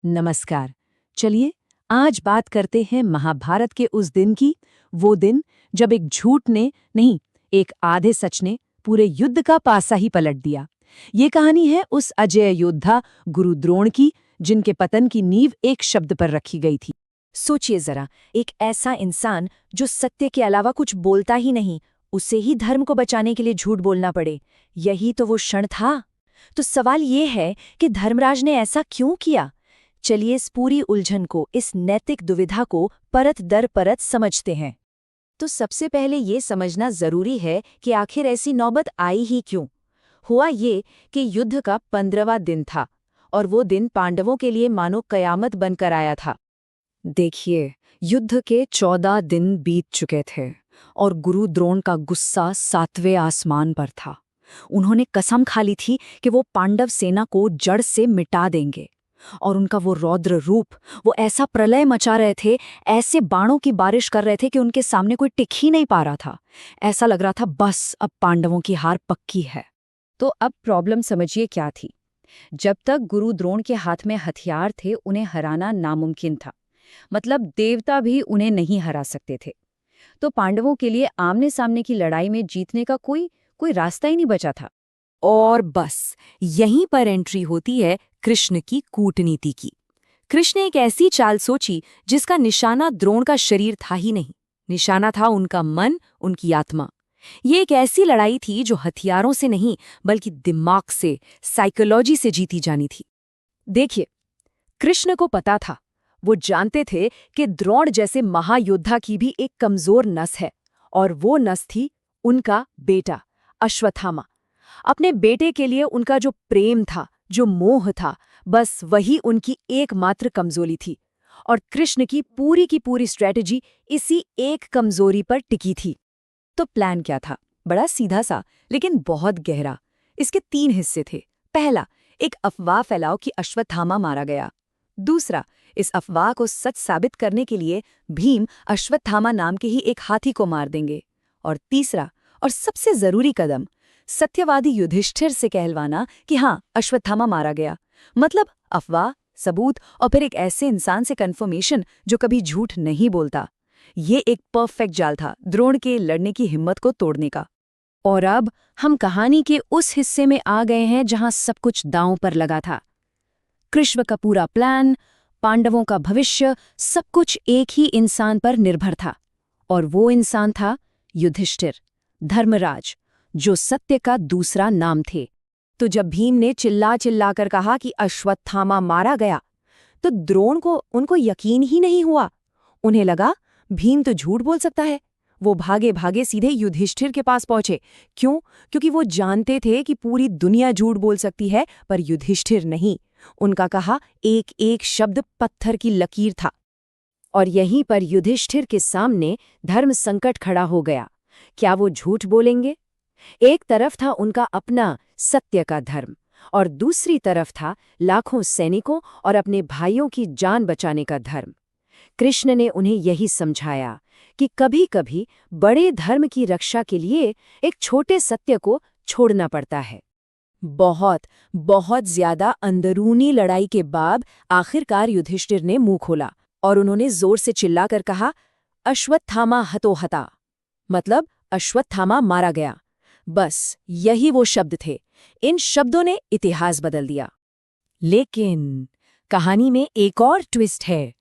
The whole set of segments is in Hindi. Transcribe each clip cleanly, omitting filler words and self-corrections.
नमस्कार। चलिए आज बात करते हैं महाभारत के उस दिन की। वो दिन जब एक झूठ ने नहीं, एक आधे सच ने पूरे युद्ध का पासा ही पलट दिया। ये कहानी है उस अजेय योद्धा गुरु द्रोण की, जिनके पतन की नींव एक शब्द पर रखी गई थी। सोचिए जरा, एक ऐसा इंसान जो सत्य के अलावा कुछ बोलता ही नहीं, उसे ही धर्म को बचाने के लिए झूठ बोलना पड़े। यही तो वो क्षण था। तो सवाल ये है कि धर्मराज ने ऐसा क्यों किया। चलिए इस पूरी उलझन को, इस नैतिक दुविधा को परत दर परत समझते हैं। तो सबसे पहले ये समझना जरूरी है कि आखिर ऐसी नौबत आई ही क्यों। हुआ ये कि युद्ध का 15वां दिन था और वो दिन पांडवों के लिए मानो कयामत बनकर आया था। देखिए, युद्ध के 14 दिन बीत चुके थे और गुरु द्रोण का गुस्सा 7वें आसमान पर था। उन्होंने कसम खा ली थी कि वो पांडव सेना को जड़ से मिटा देंगे। और उनका वो रौद्र रूप, वो ऐसा प्रलय मचा रहे थे, ऐसे बाणों की बारिश कर रहे थे कि उनके सामने कोई टिक ही नहीं पा रहा था। ऐसा लग रहा था बस अब पांडवों की हार पक्की है। तो अब प्रॉब्लम समझिए क्या थी। जब तक गुरु द्रोण के हाथ में हथियार थे, उन्हें हराना नामुमकिन था। मतलब देवता भी उन्हें नहीं हरा सकते थे। तो पांडवों के लिए आमने सामने की लड़ाई में जीतने का कोई कोई रास्ता ही नहीं बचा था। और बस यहीं पर एंट्री होती है कृष्ण की कूटनीति की। कृष्ण ने एक ऐसी चाल सोची जिसका निशाना द्रोण का शरीर था ही नहीं, निशाना था उनका मन, उनकी आत्मा। ये एक ऐसी लड़ाई थी जो हथियारों से नहीं बल्कि दिमाग से, साइकोलॉजी से जीती जानी थी। देखिए, कृष्ण को पता था, वो जानते थे कि द्रोण जैसे महायोद्धा की भी एक कमजोर नस है, और वो नस थी उनका बेटा अश्वत्थामा। अपने बेटे के लिए उनका जो प्रेम था, जो मोह था, बस वही उनकी एकमात्र कमजोरी थी। और कृष्ण की पूरी स्ट्रेटजी इसी एक कमजोरी पर टिकी थी। तो प्लान क्या था? बड़ा सीधा सा लेकिन बहुत गहरा। इसके 3 हिस्से थे। पहला, एक अफवाह फैलाओ कि अश्वत्थामा मारा गया। दूसरा, इस अफवाह को सच साबित करने के लिए भीम अश्वत्थामा नाम के ही एक हाथी को मार देंगे। और तीसरा और सबसे जरूरी कदम, सत्यवादी युधिष्ठिर से कहलवाना कि हाँ, अश्वत्थामा मारा गया। मतलब अफवाह, सबूत और फिर एक ऐसे इंसान से कन्फर्मेशन जो कभी झूठ नहीं बोलता। ये एक परफेक्ट जाल था द्रोण के लड़ने की हिम्मत को तोड़ने का। और अब हम कहानी के उस हिस्से में आ गए हैं जहां सब कुछ दांव पर लगा था। कृष्ण का पूरा प्लान, पांडवों का भविष्य, सब कुछ एक ही इंसान पर निर्भर था। और वो इंसान था युधिष्ठिर, धर्मराज, जो सत्य का दूसरा नाम थे। तो जब भीम ने चिल्ला चिल्ला कर कहा कि अश्वत्थामा मारा गया, तो द्रोण को उनको यकीन ही नहीं हुआ। उन्हें लगा भीम तो झूठ बोल सकता है। वो भागे भागे सीधे युधिष्ठिर के पास पहुंचे। क्यों? क्योंकि वो जानते थे कि पूरी दुनिया झूठ बोल सकती है, पर युधिष्ठिर नहीं। उनका कहा एक एक शब्द पत्थर की लकीर था। और यहीं पर युधिष्ठिर के सामने धर्म संकट खड़ा हो गया। क्या वो झूठ बोलेंगे? एक तरफ था उनका अपना सत्य का धर्म, और दूसरी तरफ था लाखों सैनिकों और अपने भाइयों की जान बचाने का धर्म। कृष्ण ने उन्हें यही समझाया कि कभी-कभी बड़े धर्म की रक्षा के लिए एक छोटे सत्य को छोड़ना पड़ता है। बहुत बहुत ज्यादा अंदरूनी लड़ाई के बाद आखिरकार युधिष्ठिर ने मुंह खोला और उन्होंने जोर से चिल्लाकर कहा, अश्वत्थामा हतो हता। मतलब अश्वत्थामा मारा गया। बस यही वो शब्द थे। इन शब्दों ने इतिहास बदल दिया। लेकिन कहानी में एक और ट्विस्ट है।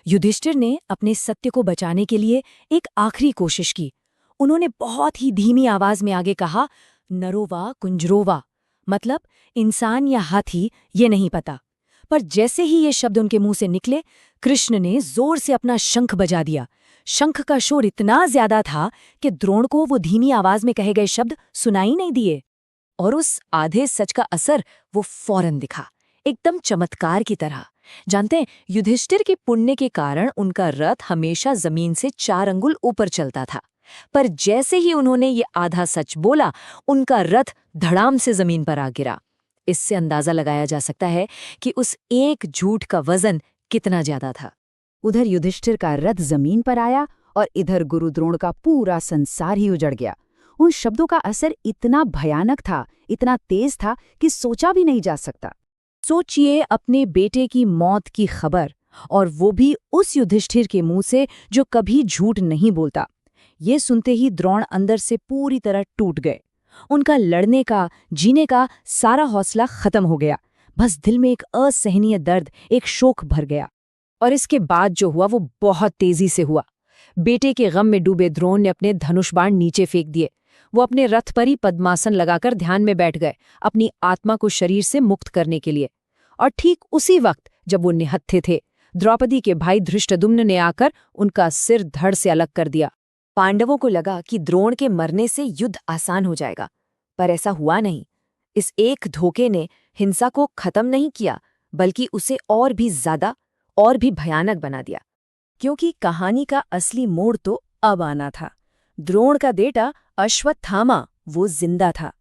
युधिष्ठिर ने अपने सत्य को बचाने के लिए एक आखिरी कोशिश की। उन्होंने बहुत ही धीमी आवाज में आगे कहा, नरोवा कुंजरोवा। मतलब इंसान या हाथी, ये नहीं पता। पर जैसे ही ये शब्द उनके मुंह से निकले, कृष्ण ने जोर से अपना शंख बजा दिया। शंख का शोर इतना ज्यादा था कि द्रोण को वो धीमी आवाज में कहे गए शब्द सुनाई नहीं दिए। और उस आधे सच का असर वो फौरन दिखा, एकदम चमत्कार की तरह। जानते हैं, युधिष्ठिर के पुण्य के कारण उनका रथ हमेशा जमीन से 4 अंगुल ऊपर चलता था। पर जैसे ही उन्होंने ये आधा सच बोला, उनका रथ धड़ाम से जमीन पर आ गिरा। इससे अंदाजा लगाया जा सकता है कि उस एक झूठ का वजन कितना ज्यादा था। उधर युधिष्ठिर का रथ जमीन पर आया और इधर गुरु द्रोण का पूरा संसार ही उजड़ गया। उन शब्दों का असर इतना भयानक था, इतना तेज था कि सोचा भी नहीं जा सकता। सोचिए अपने बेटे की मौत की खबर, और वो भी उस युधिष्ठिर के मुंह से जो कभी झूठ नहीं बोलता। ये सुनते ही द्रोण अंदर से पूरी तरह टूट गए। उनका लड़ने का, जीने का सारा हौसला खत्म हो गया। बस दिल में एक असहनीय दर्द, एक शोक भर गया। और इसके बाद जो हुआ वो बहुत तेजी से हुआ। बेटे के गम में डूबे द्रोण ने अपने धनुष बाण नीचे फेंक दिए। वो अपने रथ पर ही पद्मासन लगाकर ध्यान में बैठ गए, अपनी आत्मा को शरीर से मुक्त करने के लिए। और ठीक उसी वक्त जब वो निहत्थे थे, द्रौपदी के भाई धृष्टद्युम्न ने आकर उनका सिर धड़ से अलग कर दिया। पांडवों को लगा कि द्रोण के मरने से युद्ध आसान हो जाएगा, पर ऐसा हुआ नहीं। इस एक धोखे ने हिंसा को खत्म नहीं किया, बल्कि उसे और भी ज्यादा, और भी भयानक बना दिया। क्योंकि कहानी का असली मोड़ तो अब आना था। द्रोण का बेटा अश्वत्थामा वो जिंदा था,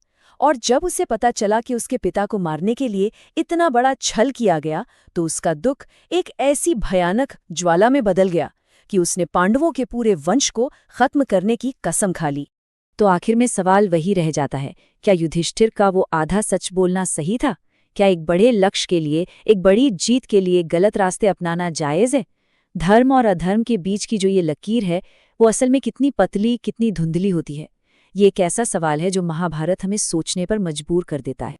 और जब उसे पता चला कि उसके पिता को मारने के लिए इतना बड़ा छल किया गया, तो उसका दुख एक ऐसी भयानक ज्वाला में बदल गया कि उसने पांडवों के पूरे वंश को खत्म करने की कसम खा ली। तो आखिर में सवाल वही रह जाता है, क्या युधिष्ठिर का वो आधा सच बोलना सही था? क्या एक बड़े लक्ष्य के लिए, एक बड़ी जीत के लिए गलत रास्ते अपनाना जायज़ है? धर्म और अधर्म के बीच की जो ये लकीर है, वो असल में कितनी पतली, कितनी धुंधली होती है? ये एक ऐसा सवाल है जो महाभारत हमें सोचने पर मजबूर कर देता है।